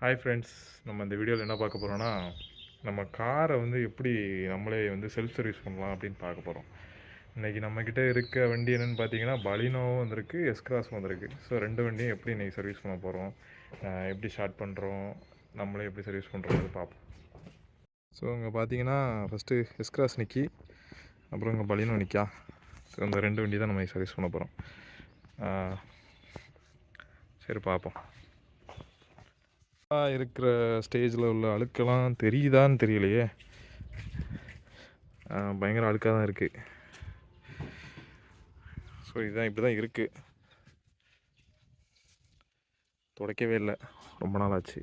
Hi friends, நம்ம இந்த வீடியோவில் என்ன பார்க்க போகிறோன்னா, நம்ம காரை வந்து எப்படி நம்மளே வந்து செல்ஃப் சர்வீஸ் பண்ணலாம் அப்படின்னு பார்க்க போகிறோம். இன்றைக்கி நம்மக்கிட்ட இருக்க வண்டி என்னென்னு பார்த்தீங்கன்னா, பலினோவும் வந்திருக்கு, எஸ்கிராஸும் வந்திருக்கு. ஸோ ரெண்டு வண்டியும் எப்படி இன்றைக்கி சர்வீஸ் பண்ண போகிறோம், எப்படி ஸ்டார்ட் பண்ணுறோம், நம்மளே எப்படி சர்வீஸ் பண்ணுறோம் பார்ப்போம். ஸோ இங்கே பார்த்தீங்கன்னா ஃபஸ்ட்டு எஸ்கிராஸ் நிற்கி, அப்புறம் இங்கே பலினோ நிற்கா. ஸோ இந்த ரெண்டு வண்டி தான் நம்ம சர்வீஸ் பண்ண போகிறோம். சரி பார்ப்போம். இருக்கிற ஸ்டேஜில் உள்ள அழுக்கெல்லாம் தெரியுதான்னு தெரியலையே. பயங்கர அழுக்காக தான் இருக்குது. ஸோ இதுதான் இப்படி தான் இருக்குது. துடைக்கவே இல்லை, ரொம்ப நாள் ஆச்சு.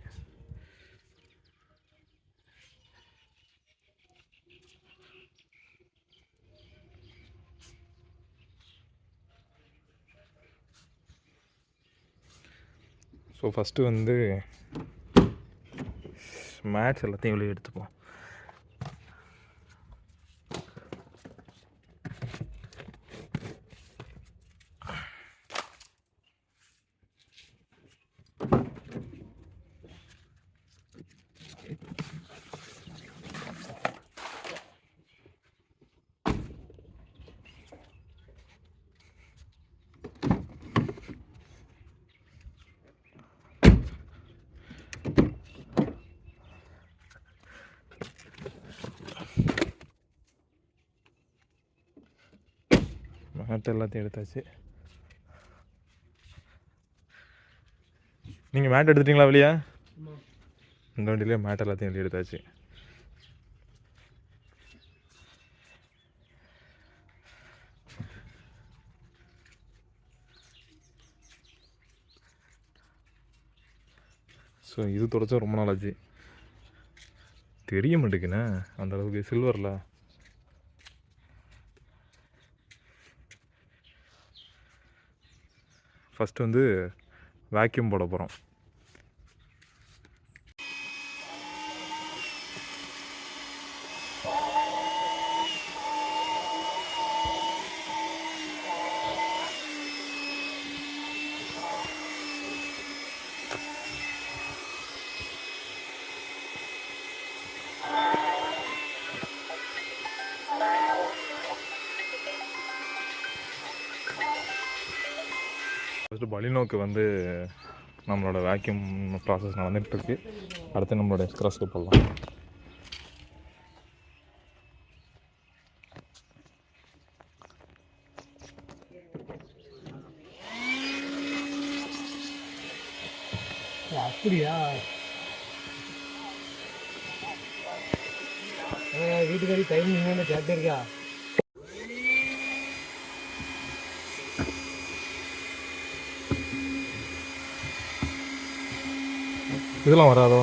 ஸோ ஃபஸ்ட்டு வந்து மேட்ச் எல்லாத்தையும் வெளியே எடுத்துப்போம். மேட் எல்லாத்தையும் எடுத்தாச்சு. நீங்கள் மேட் எடுத்துட்டிங்களா வெளியே? இந்த வண்டியிலே மேட் எல்லாத்தையும் வெளியே எடுத்தாச்சு. ஸோ இது தொடச்சா ரொம்ப நாள் ஆச்சு. தெரிய மாட்டேங்குண்ணே அந்தளவுக்கு சில்வரில். ஃபஸ்ட்டு வந்து வேக்யூம் போட போகிறோம். ஃபஸ்ட்டு பலினோக்கு வந்து நம்மளோட வேக்யூம் ப்ராசஸ் நடந்துகிட்ருக்கு. அடுத்து நம்மளோட எஸ்கிராஸ்க்கு போடலாம். அப்படியா? வீட்டுக்காரி டைம் நீங்கள் கேட்டு இருக்கா? இதெல்லாம் வராதோ?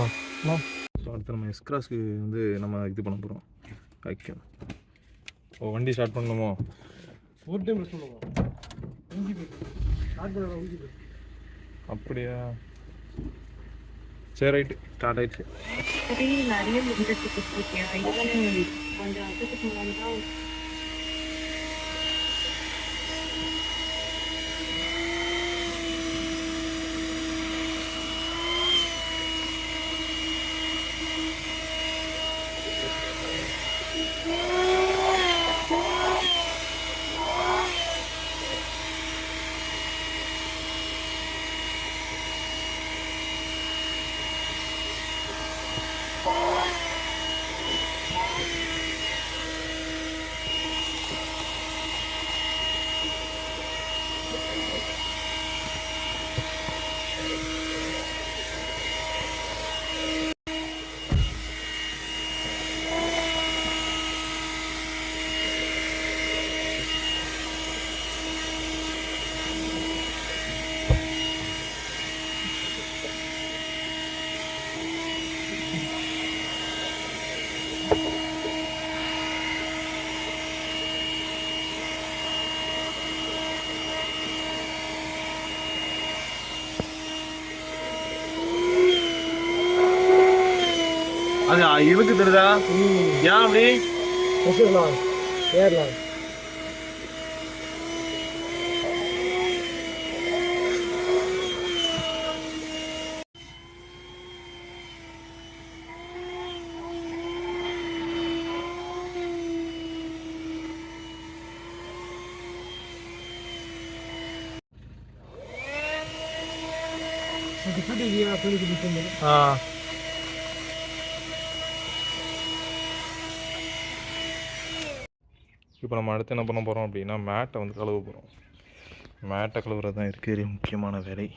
ஸோ அடுத்து நம்ம எஸ்கிராஸ்க்கு வந்து நம்ம இது பண்ண போகிறோம், வேக்யூம். ஓ வண்டி ஸ்டார்ட் பண்ணணுமோ? ஒரு டைம் ப்ரெஸ் பண்ணுவோம். அப்படியா? சரி ரைட்டு, ஸ்டார்ட் ஆயிடுச்சு. நிறைய கொஞ்சம் அது இருக்கு தெரியுதா? ஏன் அப்படி ஏறலாம்? இப்போ நம்ம அடுத்து என்ன பண்ண போகிறோம் அப்படின்னா மேட்டை வந்து கழுவ போகிறோம். மேட்டை கழுவுறது தான் இருக்கிற முக்கியமான வேலை.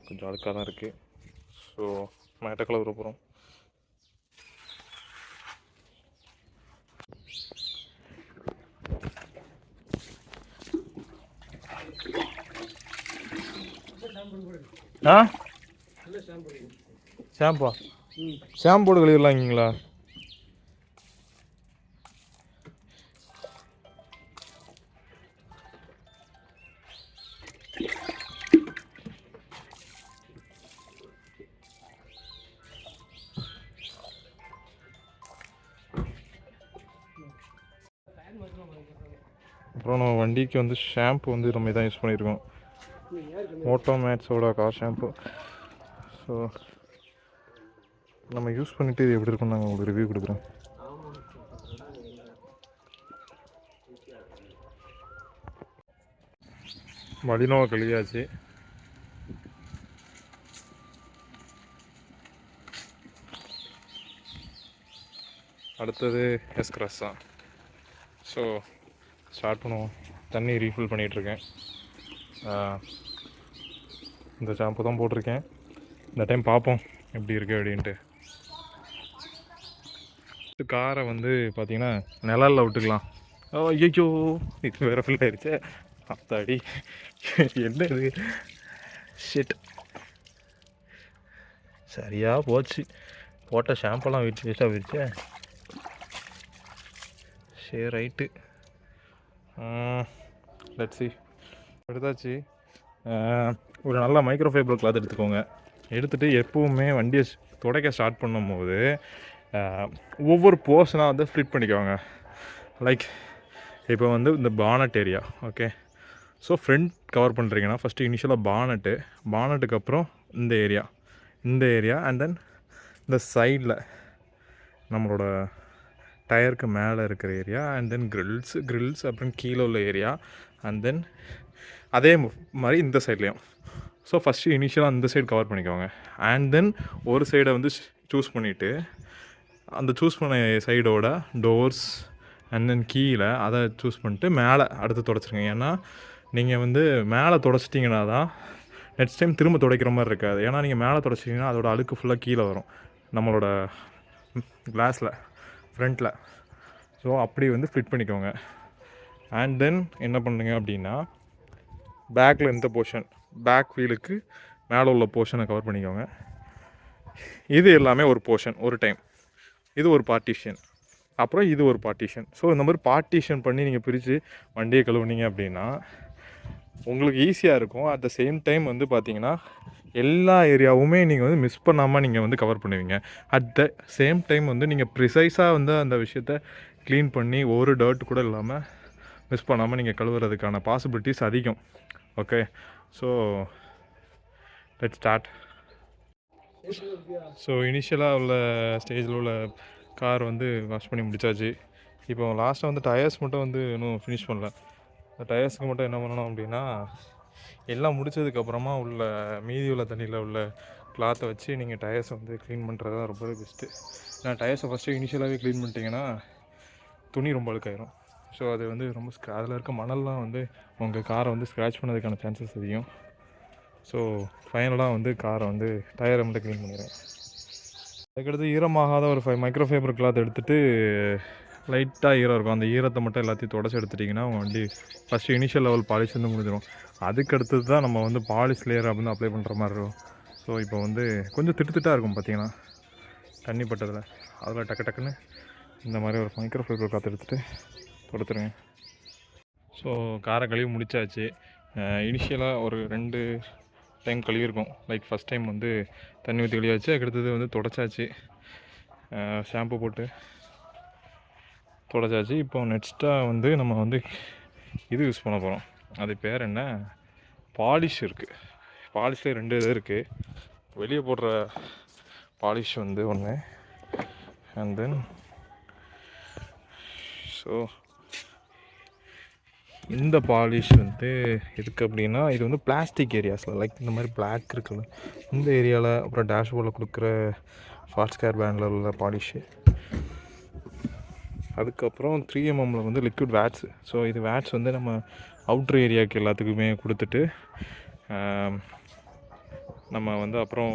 கொஞ்சம் அழுக்காக தான் இருக்குது. ஸோ மேட்டை கழுவுற போகிறோம். ஷாம்பா ஷாம்போடு கழுவிடலாங்களா? அப்புறம் நம்ம வண்டிக்கு வந்து ஷாம்பு வந்து நம்ம இதான் யூஸ் பண்ணியிருக்கோம். மோட்டோமேட்ஸோட கார் ஷாம்பு. ஸோ நம்ம யூஸ் பண்ணிவிட்டு இது எப்படி இருக்குன்னு நாங்கள் உங்களுக்கு ரிவ்யூ கொடுக்குறேன். பலினோவை கழுவியாச்சு. அடுத்தது எஸ்கிராஸ் தான். ஸோ ஸ்டார்ட் பண்ணுவோம். தண்ணி ரீஃபில் பண்ணிகிட்ருக்கேன். இந்த ஷாம்பு தான் போட்டிருக்கேன். இந்த டைம் பார்ப்போம் எப்படி இருக்குது அப்படின்ட்டு. காரை வந்து பார்த்திங்கன்னா நிழலில் விட்டுக்கலாம். ஐயோ இது வேறு ஃபில் ஆயிடுச்சு. அத்தாடி என்ன இது ஷிட். சரியாக போச்சு. போட்ட ஷாம்பெல்லாம் வேஸ்ட்டாக போயிடுச்சு. சரி ரைட்டு. Let's see. எடுத்தாச்சு. ஒரு நல்ல மைக்ரோஃபைபர் கிளாத் எடுத்துக்கோங்க. எடுத்துகிட்டு எப்போவுமே வண்டியை துடைக்க ஸ்டார்ட் பண்ணும்போது ஒவ்வொரு போர்ஷனாக வந்து ஃபிட் பண்ணிக்கோங்க. லைக் இப்போ வந்து இந்த bonnet area, okay. So front cover பண்ணுறீங்கன்னா ஃபஸ்ட்டு இனிஷியலாக பானட்டுக்கு அப்புறம் இந்த ஏரியா அண்ட் தென் இந்த சைடில் நம்மளோட டயருக்கு மேலே இருக்கிற ஏரியா அண்ட் தென் கிரில்ஸ் அப்புறம் கீழே உள்ள ஏரியா அண்ட் தென் அதே மாதிரி இந்த சைட்லேயும். ஸோ ஃபஸ்ட்டு இனிஷியலாக அந்த சைடு கவர் பண்ணிக்கோங்க. அண்ட் தென் ஒரு சைடை வந்து சூஸ் பண்ணிவிட்டு அந்த சூஸ் பண்ண சைடோட டோர்ஸ் அண்ட் தென் கீழே அதை சூஸ் பண்ணிட்டு மேலே அடுத்து துடைச்சிருங்க. ஏன்னா நீங்கள் வந்து மேலே துடைச்சிட்டிங்கன்னா தான் நெக்ஸ்ட் டைம் திரும்ப துடைக்கிற மாதிரி இருக்காது. ஏன்னா நீங்கள் மேலே துடைச்சிட்டிங்கன்னா அதோட அழுக்கு ஃபுல்லாக கீழே வரும் நம்மளோட கிளாஸில் ஃப்ரண்ட்டில். ஸோ அப்படி வந்து ஃபிட் பண்ணிக்கோங்க. அண்ட் தென் என்ன பண்ணுங்க அப்படின்னா பேக்கில் இந்த போர்ஷன், பேக் வீலுக்கு மேலே உள்ள போர்ஷனை கவர் பண்ணிக்கோங்க. இது எல்லாமே ஒரு போர்ஷன் ஒரு டைம். இது ஒரு பார்ட்டிஷன், அப்புறம் இது ஒரு பார்ட்டிஷன். ஸோ இந்த மாதிரி பார்ட்டிஷன் பண்ணி நீங்கள் பிரித்து வண்டியை கழுவுனீங்க அப்படின்னா உங்களுக்கு ஈஸியாக இருக்கும். அட் த சேம் டைம் வந்து பார்த்திங்கன்னா எல்லா ஏரியாவுமே நீங்கள் வந்து மிஸ் பண்ணாமல் நீங்கள் வந்து கவர் பண்ணுவீங்க. அட் த சேம் டைம் வந்து நீங்கள் ப்ரிசைஸாக வந்து அந்த விஷயத்தை க்ளீன் பண்ணி ஒரு டர்ட் கூட இல்லாமல் மிஸ் பண்ணாமல் நீங்கள் கழுவுறதுக்கான பாசிபிலிட்டிஸ் அதிகம். Okay, so let's start. So இனிஷியலாக உள்ள ஸ்டேஜில் உள்ள கார் வந்து வாஷ் பண்ணி முடிச்சாச்சு. இப்போ லாஸ்ட்டாக வந்து டயர்ஸ் மட்டும் வந்து இன்னும் ஃபினிஷ் பண்ணல. அந்த டயர்ஸுக்கு மட்டும் என்ன பண்ணணும் அப்படின்னா எல்லாம் முடித்ததுக்கப்புறமா உள்ள மீதி உள்ள தண்ணியில் உள்ள கிளாத்தை வச்சு நீங்கள் டயர்ஸை வந்து க்ளீன் பண்ணுறது தான் ரொம்பவே பெஸ்ட்டு. ஏன்னா டயர்ஸை ஃபஸ்ட்டு இனிஷியலாகவே க்ளீன் பண்ணிட்டீங்கன்னா துணி ரொம்ப அழுக்காயிரும். ஸோ அது வந்து ரொம்ப அதில் இருக்க மணல்லாம் வந்து உங்கள் காரை வந்து ஸ்க்ராட்ச் பண்ணதுக்கான சான்சஸ் அதிகம். ஸோ ஃபைனலாக வந்து காரை வந்து டயரை மட்டும் க்ளீன் பண்ணிடுறேன். அதுக்கடுத்து ஈரமாகாத ஒரு மைக்ரோஃபைபர் கிளாத் எடுத்துகிட்டு லைட்டாக ஈரம் இருக்கும், அந்த ஈரத்தை மட்டும் எல்லாத்தையும் தொடச்சி எடுத்துட்டிங்கன்னா உங்கள் வண்டி ஃபஸ்ட்டு இனிஷியல் லெவல் பாலிஷ் வந்து முடிஞ்சிடும். அதுக்கடுத்தது தான் நம்ம வந்து பாலிஷ் லேயர் அப்படின்னு அப்ளை பண்ணுற மாதிரி இருக்கும். ஸோ இப்போ வந்து கொஞ்சம் திட்டாக இருக்கும் பார்த்திங்கன்னா தண்ணி பட்டதில். அதில் டக்குன்னு இந்த மாதிரி ஒரு மைக்ரோஃபைபர் கிளாத் எடுத்துகிட்டு கொடுத்துருங்க. ஸோ காரை கழுவி முடிச்சாச்சு. இனிஷியலாக ஒரு 2 டைம் கழுவிருக்கும். லைக் ஃபஸ்ட் டைம் வந்து தண்ணி ஊற்றி கழுவியாச்சு. அதுக்கடுத்தது வந்து தொடச்சாச்சு, ஷாம்பு போட்டு தொடச்சாச்சு. இப்போ நெக்ஸ்ட்டாக வந்து நம்ம வந்து இது யூஸ் பண்ண போகிறோம். அது பேர் என்ன, பாலிஷ் இருக்குது. பாலிஷில் 2 இது இருக்குது. வெளியே போடுற பாலிஷ் வந்து ஒன்று அண்ட் தென் ஸோ இந்த பாலிஷ் வந்து எதுக்கு அப்படின்னா, இது வந்து பிளாஸ்டிக் ஏரியாஸில் லைக் இந்த மாதிரி பிளாக் இருக்குல்ல, இந்த ஏரியாவில் அப்புறம் டேஷ்போர்டில் கொடுக்குற ஃபாஸ்ட்கேர் பேண்டில் உள்ள பாலிஷு. அதுக்கப்புறம் 3mmல வந்து லிக்விட் வேட்ஸு. ஸோ இது வேட்ஸ் வந்து நம்ம அவுட்ரு ஏரியாவுக்கு எல்லாத்துக்குமே கொடுத்துட்டு நம்ம வந்து அப்புறம்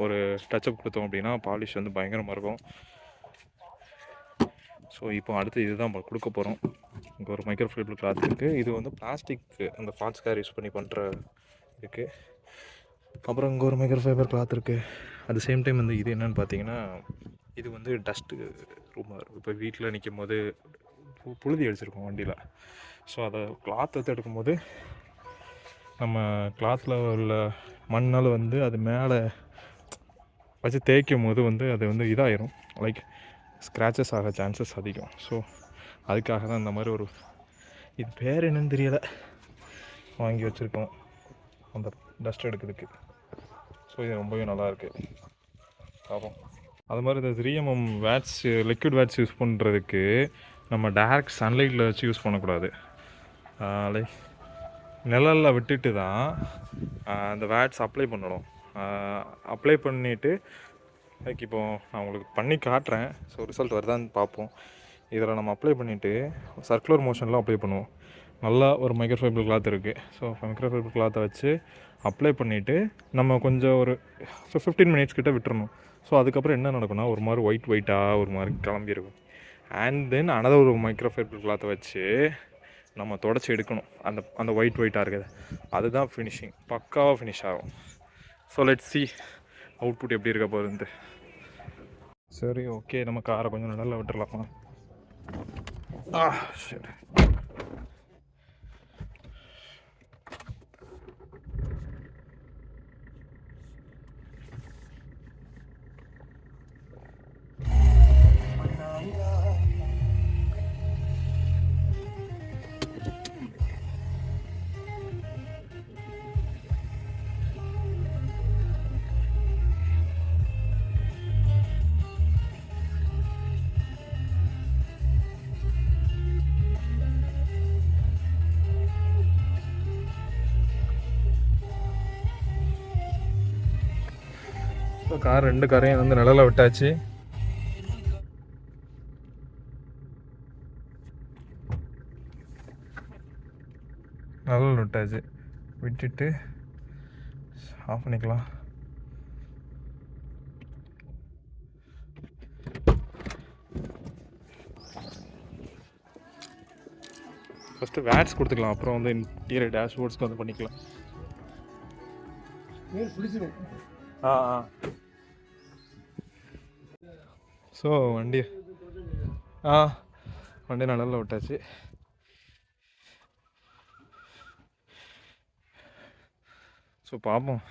ஒரு டச்சப் கொடுத்தோம் அப்படின்னா பாலிஷ் வந்து பயங்கரமாக இருக்கும். ஸோ இப்போ அடுத்து இதுதான் நம்ம கொடுக்க போகிறோம். இங்கே ஒரு மைக்ரோ ஃபைபர் கிளாத் இருக்குது. இது வந்து பிளாஸ்டிக்கு அந்த ஃபாஸ்ட்கேர் யூஸ் பண்ணி பண்ணுற இருக்குது. அப்புறம் இங்கே ஒரு மைக்ரோ ஃபைபர் கிளாத் இருக்குது. அட் சேம் டைம் வந்து இது என்னென்னு பார்த்தீங்கன்னா, இது வந்து டஸ்ட்டு ரூமாக இருக்கும். இப்போ வீட்டில் நிற்கும் போது புழுதி அடிச்சிருக்கோம் வண்டியில். ஸோ அதை கிளாத் எடுத்து எடுக்கும்போது நம்ம கிளாத்தில் உள்ள மண்ணால் வந்து அது மேலே வச்சு தேய்க்கும் போது வந்து அது வந்து இதாகிடும், லைக் ஸ்க்ராச்சஸ் ஆக சான்சஸ் அதிகம். ஸோ அதுக்காக தான் இந்த மாதிரி ஒரு இது பேர் என்னன்னு தெரியலை வாங்கி வச்சுருக்கோம் அந்த டஸ்ட் எடுக்கிறதுக்கு. ஸோ இது ரொம்பவே நல்லாயிருக்கு. பார்ப்போம். அது மாதிரி இந்த 3mm words liquid words use பண்ணுறதுக்கு நம்ம டைரக்ட் சன்லைட்டில் வச்சு யூஸ் பண்ணக்கூடாது. லைக் நிழலில் விட்டுட்டு தான் அந்த வேட்ஸ் அப்ளை பண்ணணும். அப்ளை பண்ணிவிட்டு லைக் இப்போது நான் உங்களுக்கு பண்ணி காட்டுறேன். ஸோ ரிசல்ட் வருதான்னு பார்ப்போம். இதில் நம்ம அப்ளை பண்ணிவிட்டு சர்க்குலர் மோஷனில் அப்ளை பண்ணுவோம். நல்லா ஒரு மைக்ரோ ஃபைபர் கிளாத் இருக்குது. ஸோ மைக்ரோ ஃபைபர் கிளாத்தை வச்சு அப்ளை பண்ணிவிட்டு நம்ம கொஞ்சம் ஒரு 15 மினிட்ஸ் கிட்ட விட்டுறணும். ஸோ அதுக்கப்புறம் என்ன நடக்கும்னா, ஒரு மாதிரி ஒயிட்டாக ஒரு மாதிரி கிளம்பியிருக்கும். அண்ட் தென் அனதர் ஒரு மைக்ரோ ஃபைபர் கிளாத்தை வச்சு நம்ம தொடச்சி எடுக்கணும். அந்த ஒயிட்டாக இருக்குது, அதுதான் ஃபினிஷிங், பக்காவாக ஃபினிஷ் ஆகும். ஸோ லெட்ஸ் சி அவுட்புட் எப்படி இருக்க போகுதுன்ட்டு. சரி, ஓகே, நம்ம காரை கொஞ்சம் நல்லா விட்டுடலாமா? சரி. ஸோ கார் 2 காரையும் வந்து நிழல விட்டாச்சு. நிழல் விட்டாச்சு, விட்டுட்டு ஆஃப் பண்ணிக்கலாம். ஃபஸ்ட்டு வேட்ஸ் கொடுத்துக்கலாம், அப்புறம் வந்து இன்டீரியர் டேஷ்போர்ட்ஸ்க்கு வந்து பண்ணிக்கலாம். ஸோ வண்டி நல்லா விட்டாச்சு. ஸோ பார்ப்போம்.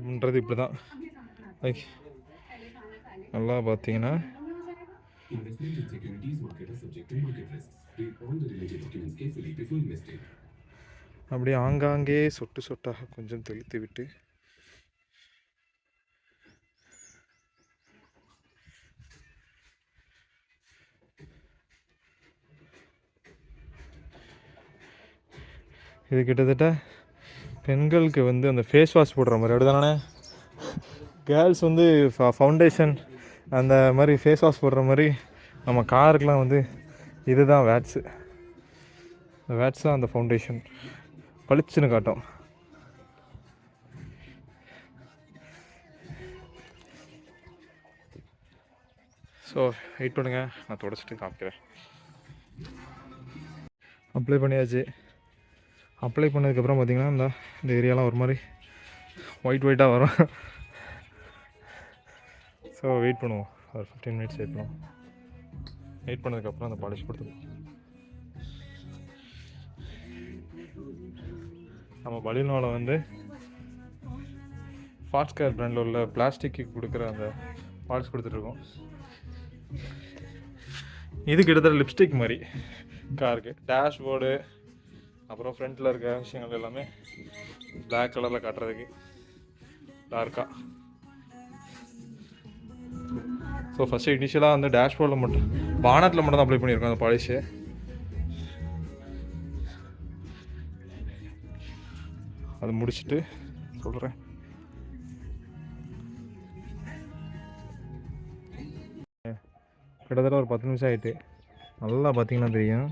பண்ணுறது இப்படி தான். லைக் நல்லா பார்த்தீங்கன்னா அப்படியே ஆங்காங்கே சொட்டு சொட்டாக கொஞ்சம் தெளித்து விட்டு இது கிட்டத்தட்ட பெண்களுக்கு வந்து அந்த ஃபேஸ் வாஷ் போடுற மாதிரி அப்படிதானே? கேர்ள்ஸ் வந்து ஃபவுண்டேஷன் அந்த மாதிரி ஃபேஸ் வாஷ் போடுற மாதிரி நம்ம காருக்கெலாம் வந்து இதுதான் வேட்ஸு. இந்த வேட்ஸ் தான் அந்த ஃபவுண்டேஷன், பளிச்சுன்னு காட்டும். ஸோ வெயிட் பண்ணுங்கள், நான் தொடச்சிட்டு காமிக்கிறேன். அப்ளை பண்ணியாச்சு. அப்ளை பண்ணதுக்கப்புறம் பார்த்திங்கன்னா இந்த ஏரியாலாம் ஒரு மாதிரி ஒயிட்டாக வரும். ஸோ வெயிட் பண்ணுவோம், ஒரு 15 மினிட்ஸ் வெயிட் பண்ணுவோம். வெயிட் பண்ணதுக்கப்புறம் அந்த பாலிஷ் கொடுத்துருவோம். நம்ம பலினோவில் வந்து ஃபாஸ்ட்கேர் பிராண்டில் உள்ள பிளாஸ்டிக்கு கொடுக்குற அந்த பாலிஷ் கொடுத்துட்ருக்கோம். இது கிட்டத்தட்ட லிப்ஸ்டிக் மாதிரி. காருக்கு டேஷ்போர்டு அப்புறம் ஃப்ரண்ட்டில் இருக்க விஷயங்கள் எல்லாமே Black கலரில் காட்டுறதுக்கு டார்க்காக. ஸோ ஃபஸ்ட்டு இனிஷியலாக வந்து டேஷ்போர்டில் மட்டும் பானட்டில் மட்டும் தான் அப்ளை பண்ணியிருக்கோம் அந்த பாலிஷு. அது முடிச்சுட்டு சொல்கிறேன். கிட்டத்தட்ட ஒரு 10 நிமிஷம் ஆகிட்டு. நல்லா பார்த்தீங்கன்னா தெரியும்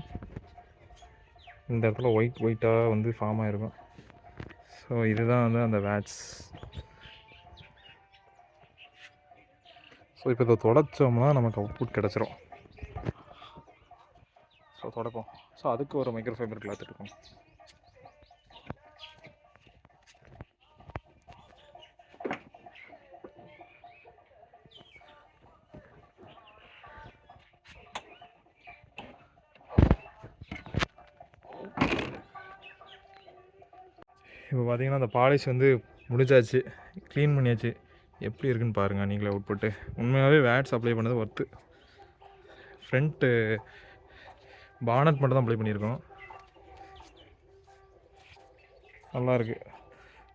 இந்த இடத்துல ஒயிட்டாக வந்து ஃபார்ம் ஆகிருக்கும். ஸோ இதுதான் வந்து அந்த வேட்ஸ். ஸோ இப்போ இதை தொடச்சோம்னா நமக்கு அவுட்புட் கிடச்சிரும். ஸோ தொடப்போம். ஸோ அதுக்கு ஒரு மைக்ரோஃபைபர் கிளாத் இருக்கும். இப்போ பார்த்தீங்கன்னா அந்த பாலிஷ் வந்து முடிச்சாச்சு, க்ளீன் பண்ணியாச்சு. எப்படி இருக்குன்னு பாருங்கள் நீங்களே அவுட்புட்டு. உண்மையாகவே வேட்ஸ் அப்ளை பண்ணது ஒர்த்து. ஃப்ரண்ட்டு பானட் மட்டும் தான் அப்ளை பண்ணியிருக்கோம். நல்லாயிருக்கு,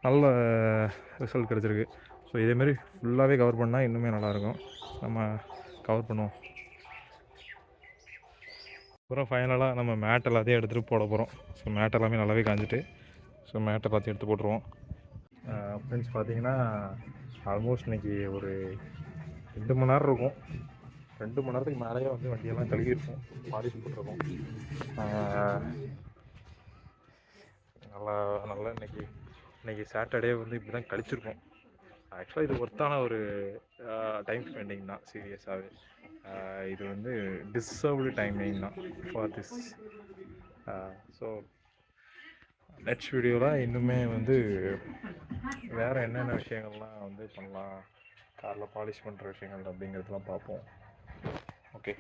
நல்ல ரிசல்ட் கிடச்சிருக்கு. ஸோ இதேமாரி ஃபுல்லாகவே கவர் பண்ணால் இன்னுமே நல்லாயிருக்கும். நம்ம கவர் பண்ணுவோம். அப்புறம் ஃபைனலாக நம்ம மேட் எல்லாத்தையும் எடுத்துகிட்டு போட போகிறோம். ஸோ மேட் எல்லாமே நல்லாவே காஞ்சிட்டு, ஸோ மேட்டை எல்லாத்தையும் எடுத்து போட்டுருவோம். ஃப்ரெண்ட்ஸ் பார்த்தீங்கன்னா ஆல்மோஸ்ட் இன்றைக்கி ஒரு 2 மணி நேரம் இருக்கும். 2 மணி நேரத்துக்கு மேலேயே வந்து வண்டியெல்லாம் கழுவிருக்கும், பாலிஷ் போட்டிருக்கோம். நல்லா நல்லா இன்றைக்கி சாட்டர்டே வந்து இப்படி தான் கழிச்சிருக்கோம். ஆக்சுவலாக இது ஒர்த்தான ஒரு டைம் ஸ்பெண்டிங் தான். சீரியஸாகவே இது வந்து டிசர்வ்டு டைமிங் தான் ஃபார் திஸ். ஸோ நெக்ஸ்ட் வீடியோவில் இன்னுமே வந்து வேறு என்னென்ன விஷயங்கள்லாம் வந்து பண்ணலாம், காரில் பாலிஷ் பண்ணுற விஷயங்கள் அப்படிங்கிறதுலாம் பார்ப்போம். ஓகே.